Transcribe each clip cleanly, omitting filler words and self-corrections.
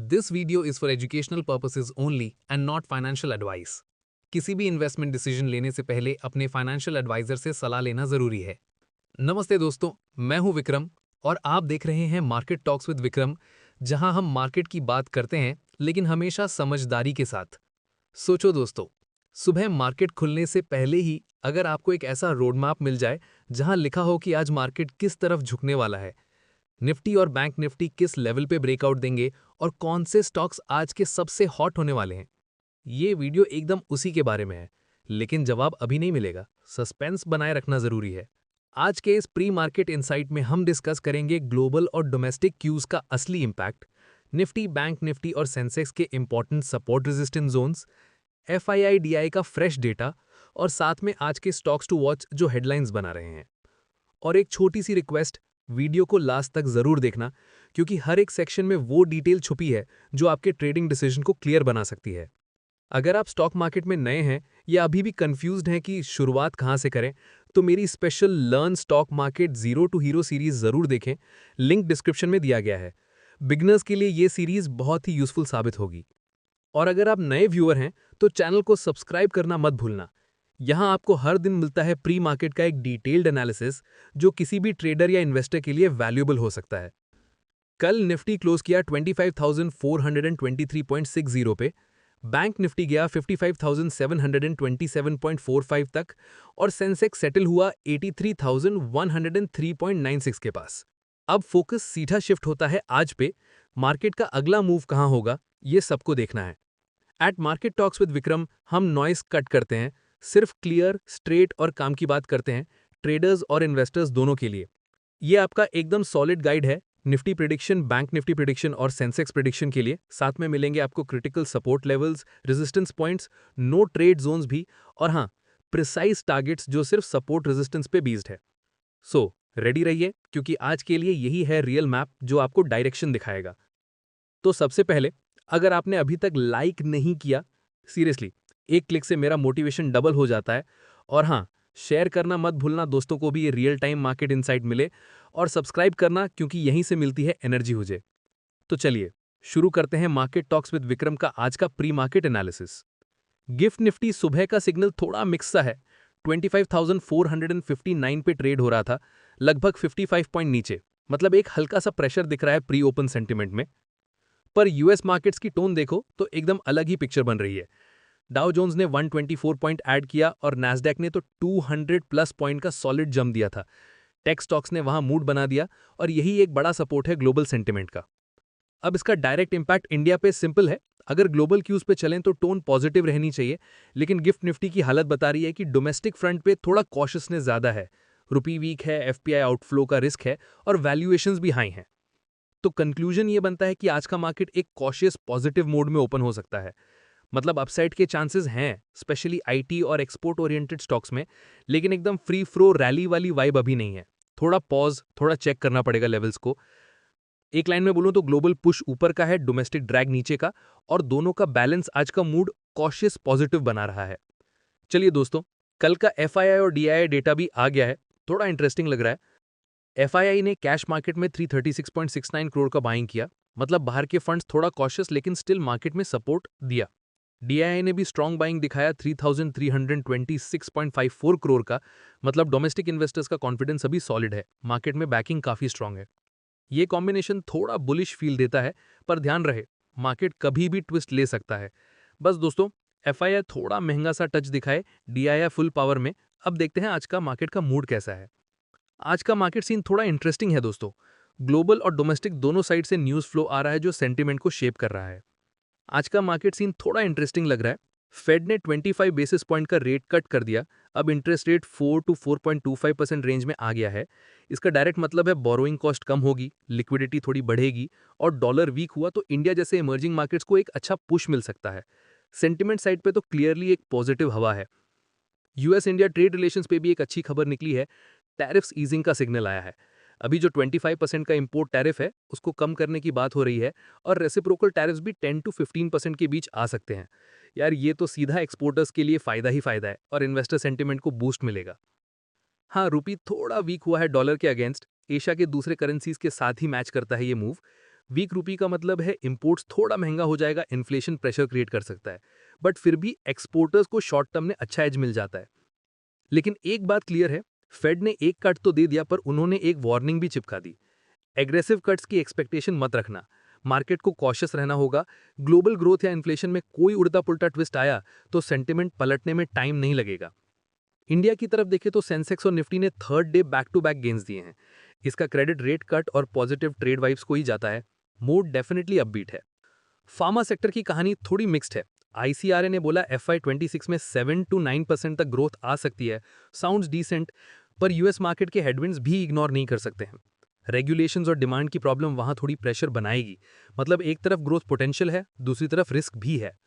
This video is for educational purposes only and not financial advice. किसी भी investment decision लेने से पहले अपने फाइनेंशियल एडवाइजर से सलाह लेना जरूरी है। नमस्ते दोस्तों, मैं हूं विक्रम और आप देख रहे हैं मार्केट टॉक्स विद विक्रम, जहां हम मार्केट की बात करते हैं लेकिन हमेशा समझदारी के साथ। सोचो दोस्तों, सुबह मार्केट खुलने से पहले ही अगर आपको एक ऐसा रोड मैप मिल जाए जहां लिखा हो कि आज मार्केट किस तरफ झुकने वाला है, निफ्टी और बैंक निफ्टी किस लेवल पे ब्रेकआउट देंगे और कौन से स्टॉक्स आज के सबसे हॉट होने वाले हैं। ये वीडियो एकदम उसी के बारे में है, लेकिन जवाब अभी नहीं मिलेगा। सस्पेंस बनाए रखना जरूरी है। आज के इस प्री मार्केट इंसाइट में हम डिस्कस करेंगे ग्लोबल और डोमेस्टिक क्यूज का असली इंपैक्ट, निफ्टी, बैंक निफ्टी और सेंसेक्स के important support resistance zones, FII DI का फ्रेश डेटा और साथ में आज के स्टॉक्स टू वॉच जो हेडलाइंस बना रहे हैं। और एक छोटी सी रिक्वेस्ट, वीडियो को लास्ट तक जरूर देखना, क्योंकि हर एक सेक्शन में वो डिटेल छुपी है जो आपके ट्रेडिंग डिसीजन को क्लियर बना सकती है। अगर आप स्टॉक मार्केट में नए हैं या अभी भी कंफ्यूज्ड हैं कि शुरुआत कहां से करें, तो मेरी special learn stock market zero to hero series जरूर देखें। लिंक डिस्क्रिप्शन में दिया गया है। बिगनर्स के लिए ये सीरीज बहुत ही यूजफुल साबित होगी। और अगर आप नए व्यूअर हैं तो चैनल को सब्सक्राइब करना मत भूलना। यहां आपको हर दिन मिलता है प्री मार्केट का एक डिटेल्ड एनालिसिस जो किसी भी ट्रेडर या इन्वेस्टर के लिए वैल्यूएबल हो सकता है। कल निफ्टी क्लोज किया 25,423.60 पे, बैंक निफ्टी गया 55,727.45 तक और सेंसेक्स सेटल हुआ 83,103.96 के पास। अब फोकस सीधा शिफ्ट होता है आज पे। मार्केट का अगला मूव कहां होगा, ये सबको देखना है। Eight market talks with Vikram हम नॉइस कट करते हैं, सिर्फ क्लियर, स्ट्रेट और काम की बात करते हैं, ट्रेडर्स और इन्वेस्टर्स दोनों के लिए। ये आपका एकदम सॉलिड गाइड है Nifty prediction, bank Nifty prediction और सेंसेक्स प्रिडिक्शन के लिए। साथ में मिलेंगे आपको critical support levels, resistance points, no trade zones भी, और हाँ, प्रिसाइज टारगेट्स जो सिर्फ सपोर्ट रेजिस्टेंस पे बेस्ड है। सो रेडी रहिए, क्योंकि आज के लिए यही है रियल मैप जो आपको डायरेक्शन दिखाएगा। तो सबसे पहले, अगर आपने अभी तक लाइक नहीं किया, सीरियसली एक क्लिक से मेरा मोटिवेशन डबल हो जाता है। और हाँ, शेयर करना मत भूलना दोस्तों को भी ये रियल टाइम मार्केट इनसाइट मिले, और सब्सक्राइब करना क्योंकि यहीं से मिलती है एनर्जी मुझे। तो चलिए शुरू करते हैं मार्केट टॉक्स विद विक्रम का आज का pre market analysis. Gift Nifty सुबह का सिग्नल थोड़ा मिक्स सा है। 25,459 पे ट्रेड हो रहा था, लगभग 55 पॉइंट नीचे, मतलब एक हल्का सा प्रेशर दिख रहा है प्री ओपन सेंटिमेंट में। पर यूएस मार्केट्स की टोन देखो तो एकदम अलग ही पिक्चर बन रही है। डाउ जोन्स ने 124 पॉइंट ऐड किया और नैस्डैक ने तो 200 प्लस पॉइंट का सॉलिड जंप दिया था। टेक स्टॉक्स ने वहां मूड बना दिया और यही एक बड़ा सपोर्ट है ग्लोबल सेंटिमेंट का। अब इसका डायरेक्ट इंपैक्ट इंडिया पे सिंपल है। अगर ग्लोबल क्यूज पे चलें तो टोन पॉजिटिव रहनी चाहिए, लेकिन गिफ्ट निफ्टी की हालत बता रही है कि डोमेस्टिक फ्रंट पे थोड़ा कॉशियसनेस ज्यादा है। रुपी वीक है, एफपीआई आउटफ्लो का रिस्क है और वैल्यूएशंस भी हाई हैं। तो कंक्लूजन ये बनता है कि आज का मार्केट एक कॉशियस पॉजिटिव मोड में ओपन हो सकता है। मतलब अपसाइड के चांसेस हैं, स्पेशली आईटी और एक्सपोर्ट ओरिएंटेड स्टॉक्स में, लेकिन एकदम फ्री फ्लो रैली वाली वाइब अभी नहीं है। थोड़ा पॉज, थोड़ा चेक करना पड़ेगा लेवल्स को। एक लाइन में बोलूं तो ग्लोबल पुश ऊपर का है, डोमेस्टिक ड्रैग नीचे का, और दोनों का बैलेंस आज का मूड कॉशियस पॉजिटिव बना रहा है। चलिए दोस्तों, कल का एफआईआई और डीआईआई डेटा भी आ गया है, थोड़ा इंटरेस्टिंग लग रहा है। एफआईआई ने कैश मार्केट में 336.69 करोड़ का बाइंग किया, मतलब बाहर के फंड्स थोड़ा कॉशियस लेकिन स्टिल मार्केट में सपोर्ट दिया। डीआईआई ने भी स्ट्रॉन्ग बाइंग दिखाया 3,326.54 करोड़ का, मतलब डोमेस्टिक इन्वेस्टर्स का कॉन्फिडेंस अभी सॉलिड है, मार्केट में बैकिंग काफी स्ट्रॉन्ग है। ये कॉम्बिनेशन थोड़ा बुलिश फील देता है, पर ध्यान रहे, मार्केट कभी भी ट्विस्ट ले सकता है। बस दोस्तों, एफआईआई थोड़ा महंगा सा टच दिखाए, डीआईआई फुल पावर में। अब देखते हैं आज का मार्केट का मूड कैसा है। आज का मार्केट सीन थोड़ा इंटरेस्टिंग है दोस्तों। ग्लोबल और डोमेस्टिक दोनों साइड से न्यूज फ्लो आ रहा है जो सेंटीमेंट को शेप कर रहा है। आज का मार्केट सीन थोड़ा इंटरेस्टिंग लग रहा है। फेड ने 25 बेसिस पॉइंट का रेट कट कर दिया। अब इंटरेस्ट रेट 4 to 4.25% रेंज में आ गया है। इसका डायरेक्ट मतलब है बोरोइंग कॉस्ट कम होगी, लिक्विडिटी थोड़ी बढ़ेगी, और डॉलर वीक हुआ तो इंडिया जैसे इमर्जिंग मार्केट्स को एक अच्छा पुश मिल सकता है। सेंटिमेंट साइड पे तो क्लियरली एक पॉजिटिव हवा है। यूएस इंडिया ट्रेड रिलेशंस पे भी एक अच्छी खबर निकली है। टैरिफ्स ईजिंग का सिग्नल आया है। अभी जो 25% का इंपोर्ट टैरिफ है उसको कम करने की बात हो रही है, और रेसिप्रोकल टैरिफ्स भी 10 to 15% के बीच आ सकते हैं। यार ये तो सीधा एक्सपोर्टर्स के लिए फायदा ही फायदा है और इन्वेस्टर सेंटिमेंट को बूस्ट मिलेगा। हाँ, रुपी थोड़ा वीक हुआ है डॉलर के अगेंस्ट। एशिया के दूसरे करेंसीज के साथ ही मैच करता है ये मूव। वीक रूपी का मतलब है इंपोर्ट्स थोड़ा महंगा हो जाएगा, इन्फ्लेशन प्रेशर क्रिएट कर सकता है, बट फिर भी एक्सपोर्टर्स को शॉर्ट टर्म में अच्छा एज मिल जाता है। लेकिन एक बात क्लियर है, फेड ने एक कट तो दे दिया, पर उन्होंने एक वार्निंग भी चिपका दी। एग्रेसिव कट्स की एक्सपेक्टेशन मत रखना, मार्केट को कॉशियस रहना होगा। ग्लोबल ग्रोथ या इन्फ्लेशन में कोई उल्टा पुल्टा ट्विस्ट आया तो सेंटिमेंट पलटने में टाइम नहीं लगेगा। इंडिया की तरफ देखें तो सेंसेक्स और निफ्टी ने third day back to back gains दिए हैं। इसका क्रेडिट रेट कट और पॉजिटिव ट्रेड वाइब्स को ही जाता है। मूड डेफिनेटली अपबीट है। फार्मा सेक्टर की कहानी थोड़ी मिक्स्ड है। आईसीआरए ने बोला FY26 में 7 to 9% तक ग्रोथ आ सकती है। साउंड्स डिसेंट, पर यूएस मार्केट के हेडविंड्स भी इग्नोर नहीं कर सकते हैं। रेगुलेशंस और डिमांड की प्रॉब्लम वहां थोड़ी प्रेशर बनाएगी। मतलब एक तरफ ग्रोथ पोटेंशियल है, दूसरी तरफ रिस्क भी है।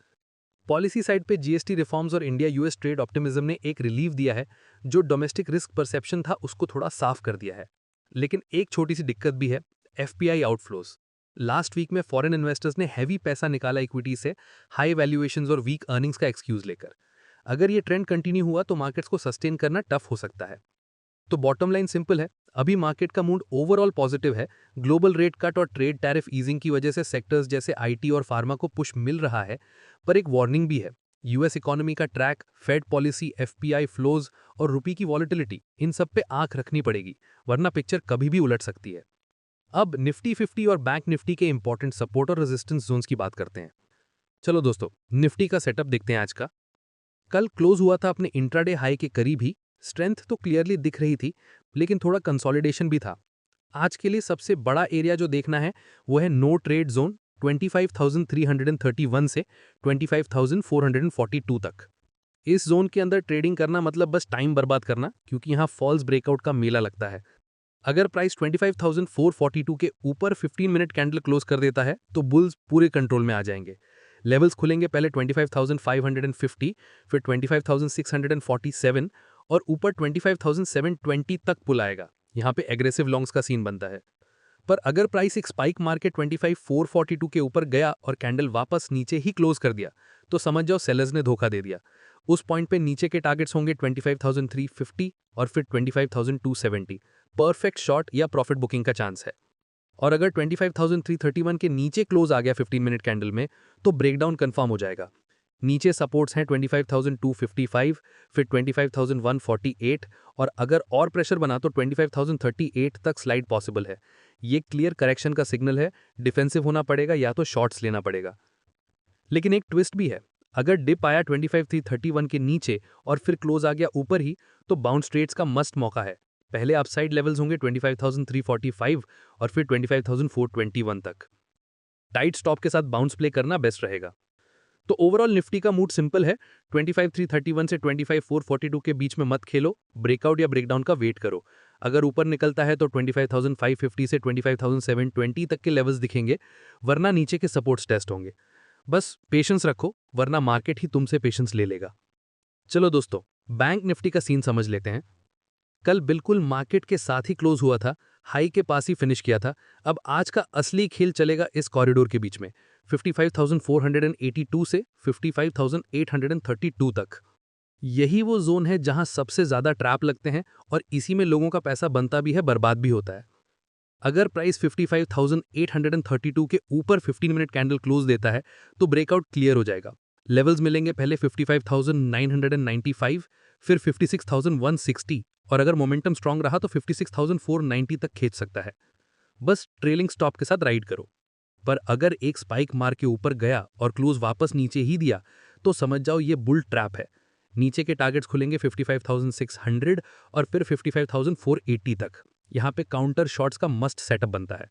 पॉलिसी साइड पे जीएसटी रिफॉर्म्स और इंडिया यूएस ट्रेड ऑप्टिमिज्म ने एक रिलीफ दिया है, जो डोमेस्टिक रिस्क परसेप्शन था उसको थोड़ा साफ कर दिया है। लेकिन एक छोटी सी दिक्कत भी है, एफपीआई आउटफ्लोज। लास्ट वीक में फॉरेन इन्वेस्टर्स ने हैवी पैसा निकाला इक्विटी से, हाई वैल्यूएशंस और वीक अर्निंग्स का एक्सक्यूज लेकर। अगर ये ट्रेंड कंटिन्यू हुआ तो मार्केट्स को सस्टेन करना टफ हो सकता है। तो बॉटम लाइन सिंपल है, अभी मार्केट का मूड ओवरऑल पॉजिटिव है। ग्लोबल रेट कट और ट्रेड टैरिफ ईजिंग की वजह से सेक्टर्स जैसे आईटी और फार्मा को पुश मिल रहा है, पर एक वार्निंग भी है। यूएस इकोनॉमी का track, Fed policy, FPI flows और रुपी की वॉलेटिलिटी, इन सब पे आंख रखनी पड़ेगी, वरना पिक्चर कभी भी उलट सकती है। अब निफ्टी 50 और बैंक निफ्टी के इंपॉर्टेंट सपोर्ट और रेजिस्टेंस जोन्स की बात करते हैं। चलो दोस्तों, निफ्टी का सेटअप देखते हैं आज का। कल क्लोज हुआ था अपने इंट्राडे हाई के करीब ही। स्ट्रेंथ तो क्लियरली दिख रही थी, लेकिन थोड़ा कंसोलिडेशन भी था। आज के लिए सबसे बड़ा एरिया जो देखना है वो है नो ट्रेड जोन, 25,331 से 25,442 तक। इस जोन के अंदर ट्रेडिंग करना मतलब बस टाइम बर्बाद करना, क्योंकि यहाँ फॉल्स ब्रेकआउट का मेला लगता है। अगर प्राइस 25,442 के ऊपर 15 मिनट कैंडल क्लोज कर देता है तो बुल्स पूरे कंट्रोल में आ जाएंगे। लेवल्स खुलेंगे पहले 25,550, फिर 25,647 और ऊपर 25,720 तक पुल आएगा। यहाँ पे एग्रेसिव लॉन्ग्स का सीन बनता है। पर अगर प्राइस एक स्पाइक मार के 25,442 के ऊपर गया और कैंडल वापस नीचे ही क्लोज कर दिया, तो समझ जाओ सेलर्स ने धोखा दे दिया। उस पॉइंट पे नीचे के टारगेट्स होंगे 25,350 और फिर 25,270। परफेक्ट शॉट या प्रॉफिट बुकिंग का चांस है। और अगर 25,331 के नीचे क्लोज आ गया 15 मिनट कैंडल में, तो ब्रेकडाउन कंफर्म हो जाएगा। नीचे सपोर्ट्स हैं 25,255, फिर 25,148 और अगर और प्रेशर बना तो 25,038 तक स्लाइड पॉसिबल है। ये क्लियर करेक्शन का सिग्नल है, डिफेंसिव होना पड़ेगा या तो शॉर्ट्स लेना पड़ेगा। लेकिन एक ट्विस्ट भी है, अगर डिप आया 25,331 के नीचे और फिर क्लोज आ गया ऊपर ही, तो बाउंस ट्रेड्स का मस्ट मौका है। पहले अपसाइड लेवल्स होंगे 25,345 और फिर 25,421 तक। टाइट स्टॉप के साथ बाउंस प्ले करना बेस्ट रहेगा। तो ओवरऑल निफ्टी का मूड सिंपल है, 25,331 से 25,442 के बीच में मत खेलो, ब्रेकआउट या ब्रेकडाउन का वेट करो। अगर ऊपर निकलता है तो 25,550 से 25,720 तक के लेवल्स दिखेंगे, वरना नीचे के सपोर्ट्स टेस्ट होंगे। बस पेशेंस रखो, वरना मार्केट ही तुमसे पेशेंस ले लेगा। चलो दोस्तों, बैंक निफ्टी का सीन समझ लेते हैं। कल बिल्कुल मार्केट के साथ ही क्लोज हुआ था, हाई के पास ही फिनिश किया था। अब आज का असली खेल चलेगा इस कॉरिडोर के बीच में, 55,482 से 55,832 तक। यही वो जोन है जहां सबसे ज्यादा ट्रैप लगते हैं और इसी में लोगों का पैसा बनता भी है, बर्बाद भी होता है। अगर प्राइस 55,832 के ऊपर 15 मिनट कैंडल क्लोज देता है तो ब्रेकआउट क्लियर हो जाएगा। लेवल्स मिलेंगे पहले 55,995, फिर 56,160 और अगर मोमेंटम स्ट्रांग रहा तो 56,490 तक खींच सकता है। बस ट्रेलिंग स्टॉप के साथ राइड करो। पर अगर एक स्पाइक मार के ऊपर गया और क्लोज वापस नीचे ही दिया, तो समझ जाओ ये बुल ट्रैप है। नीचे के टारगेट्स खुलेंगे 55,600 और फिर 55,480 तक। यहाँ पे काउंटर शॉट्स का मस्ट सेटअप बनता है।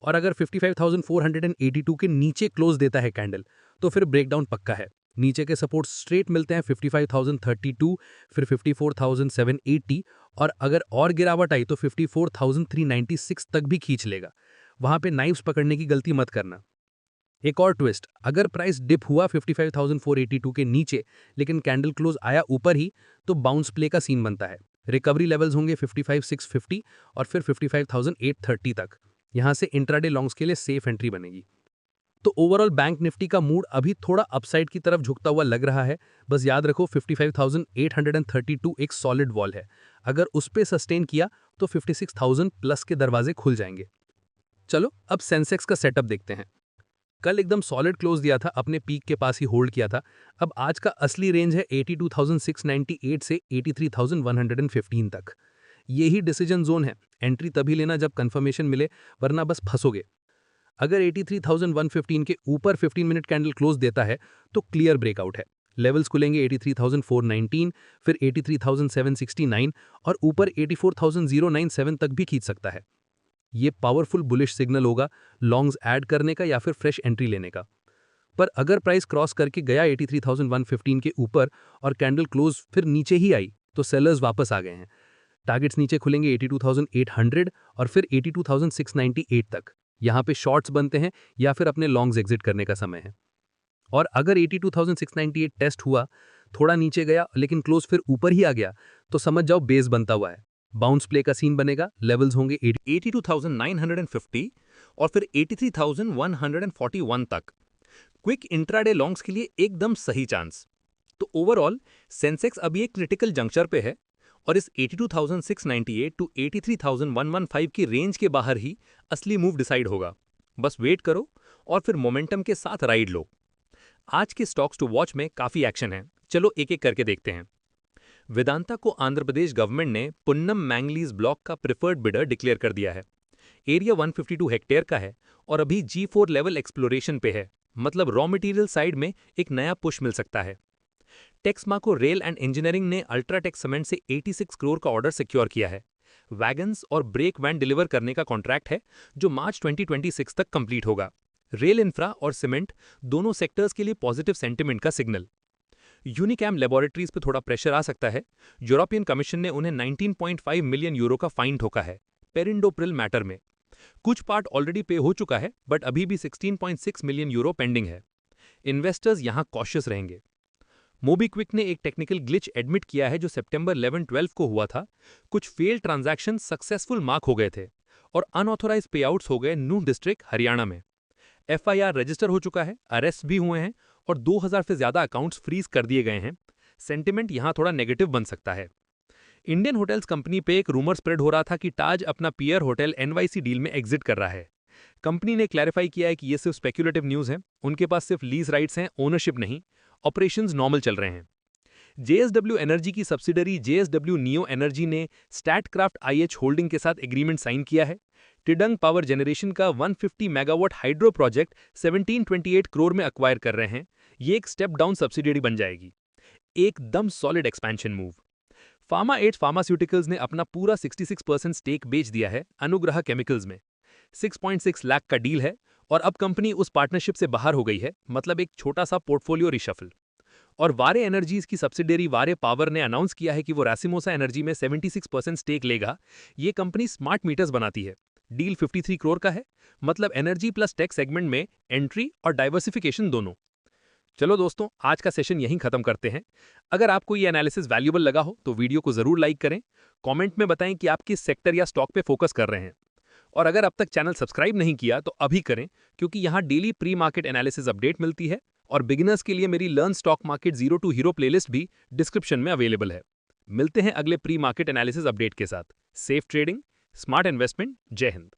और अगर 55,482 के नीचे क्लोज देता है कैंडल, तो फिर ब्रेकडाउन पक्का है। नीचे के सपोर्ट स्ट्रेट मिलते हैं 55,032, फिर 54,780 और अगर और गिरावट आई तो 54,396 तक भी खींच लेगा। वहां पे नाइफ्स पकड़ने की गलती मत करना। एक और ट्विस्ट, अगर प्राइस डिप हुआ 55,482 के नीचे लेकिन कैंडल क्लोज आया ऊपर ही, तो बाउंस प्ले का सीन बनता है। रिकवरी लेवल्स होंगे 55,650 और फिर 55,830 तक। यहां से इंट्राडे लॉन्ग्स के लिए सेफ एंट्री बनेगी। तो ओवरऑल बैंक निफ्टी का मूड अभी थोड़ा अपसाइड की तरफ झुकता हुआ लग रहा है। बस याद रखो 55,832 एक सॉलिड वॉल है। अगर उस पे सस्टेन किया तो 56,000 प्लस के दरवाजे खुल जाएंगे। चलो अब सेंसेक्स का सेटअप देखते हैं। कल एकदम सॉलिड क्लोज दिया था, अपने पीक के पास ही होल्ड किया था। अब आज का असली रेंज है 82,698 से 83,115 तक। यही डिसीजन जोन है। एंट्री तभी लेना जब कंफर्मेशन मिले, वरना बस फंसोगे। अगर 83,115 के ऊपर 15 मिनट कैंडल क्लोज देता है तो क्लियर ब्रेकआउट है। लेवल्स खुलेंगे 83,419, फिर 83,769 और ऊपर 84,097 तक भी खींच सकता है। ये पावरफुल बुलिश सिग्नल होगा लॉन्ग्स ऐड करने का या फिर फ्रेश एंट्री लेने का। पर अगर प्राइस क्रॉस करके गया 83,115 के ऊपर और कैंडल क्लोज फिर नीचे ही आई तो सेलर्स वापस आ गए हैं। टारगेट्स नीचे खुलेंगे 82,800 और फिर 82,698 तक। यहाँ पे शॉर्ट्स बनते हैं या फिर अपने लॉन्ग्स एग्जिट करने का समय है। और अगर 82,698 टेस्ट हुआ, थोड़ा नीचे गया लेकिन क्लोज फिर ऊपर ही आ गया, तो समझ जाओ बेस बनता हुआ है। बाउंस प्ले का सीन बनेगा। लेवल्स होंगे 82,950 और फिर 83,141 तक। क्विक इंट्राडे लॉन्ग्स के लिए एकदम सही चांस। तो ओवरऑल सेंसेक्स अभी एक क्रिटिकल जंक्चर पे है और इस 82,698 टू 83,115 की रेंज के बाहर ही असली मूव डिसाइड होगा। बस वेट करो और फिर मोमेंटम के साथ राइड लो। आज के स्टॉक्स टू वॉच में काफी एक्शन है, चलो एक एक करके देखते हैं। वेदांता को आंध्र प्रदेश गवर्नमेंट ने पुन्नम मैंगलीज ब्लॉक का प्रिफर्ड बिडर डिक्लेयर कर दिया है। एरिया 152 हेक्टेयर का है और अभी G4 लेवल एक्सप्लोरेशन पे है, मतलब रॉ मटेरियल साइड में एक नया पुश मिल सकता है। टेक्समा को रेल एंड इंजीनियरिंग ने अल्ट्राटेक सीमेंट से 86 करोड़ का ऑर्डर सिक्योर किया है। वैगन्स और ब्रेक वैन डिलीवर करने का कॉन्ट्रैक्ट है जो मार्च 2026 तक कंप्लीट होगा। रेल इंफ्रा और सीमेंट दोनों सेक्टर्स के लिए पॉजिटिव सेंटिमेंट का सिग्नल। यूनिकैम लेबोरेटरीज पे थोड़ा प्रेशर आ सकता है। यूरोपियन कमीशन ने उन्हें 19.5 मिलियन यूरो का फाइन ठोका है पेरिंडोप्रिल मैटर में। कुछ पार्ट ऑलरेडी पे हो चुका है बट अभी भी 16.6 मिलियन यूरो पेंडिंग है। इन्वेस्टर्स यहां कॉशियस रहेंगे। मोबीक्विक ने एक टेक्निकल ग्लिच एडमिट किया है जो सितंबर 11-12 को हुआ था। कुछ फेल ट्रांजैक्शन सक्सेसफुल मार्क हो गए थे और अनऑथोराइज पेआउट्स हो गए नूह डिस्ट्रिक्ट हरियाणा में। FIR रजिस्टर हो चुका है, अरेस्ट भी हुए हैं और 2000 से ज्यादा अकाउंट्स फ्रीज कर दिए गए हैं। सेंटिमेंट यहां थोड़ा नेगेटिव बन सकता है। इंडियन होटल्स कंपनी पे एक रूमर स्प्रेड हो रहा था कि ताज अपना पीयर होटल NYC डील में एग्जिट कर रहा है। कंपनी ने क्लैरिफाई किया है कि ये सिर्फ स्पेक्युलेटिव न्यूज है, उनके पास सिर्फ लीज राइट्स हैं, ओनरशिप नहीं। ऑपरेशंस नॉर्मल चल रहे हैं। JSW एनर्जी की सब्सिडरी JSW नियो एनर्जी ने स्टैटक्राफ्ट IH होल्डिंग के साथ एग्रीमेंट साइन किया है। टिडंग पावर जनरेशन का 150 मेगावाट हाइड्रो प्रोजेक्ट 1728 करोड़ में अक्वायर कर रहे हैं। ये एक स्टेप डाउन सब्सिडियरी बन जाएगी। एकदम solid expansion move. Pharma as pharmaceuticals ने अपना पूरा 66% स्टेक बेच दिया है अनुग्रह केमिकल्स में। 6.6 लाख का डील है और अब कंपनी उस पार्टनरशिप से बाहर हो गई है, मतलब एक छोटा सा पोर्टफोलियो रिशफल। और वारे एनर्जीज की सब्सिडियरी वारे पावर ने अनाउंस किया है कि वो रासिमोसा एनर्जी में 76% स्टेक लेगा। ये कंपनी स्मार्ट मीटर्स बनाती है। डील 53 करोड़ का है, मतलब एनर्जी प्लस टेक सेगमेंट में एंट्री और डाइवर्सिफिकेशन दोनों। चलो दोस्तों, आज का सेशन यहीं खत्म करते हैं। अगर आपको ये एनालिसिस वैल्यूएबल लगा हो तो वीडियो को जरूर लाइक करें। कमेंट में बताएं कि आप किस सेक्टर या स्टॉक पे फोकस कर रहे हैं। और अगर अब तक चैनल सब्सक्राइब नहीं किया तो अभी करें, क्योंकि यहाँ daily pre market analysis update मिलती है और बिगिनर्स के लिए मेरी learn stock market zero to hero playlist भी डिस्क्रिप्शन में अवेलेबल है। मिलते हैं अगले प्री मार्केट एनालिसिस अपडेट के साथ। Safe trading, smart investment. जय हिंद।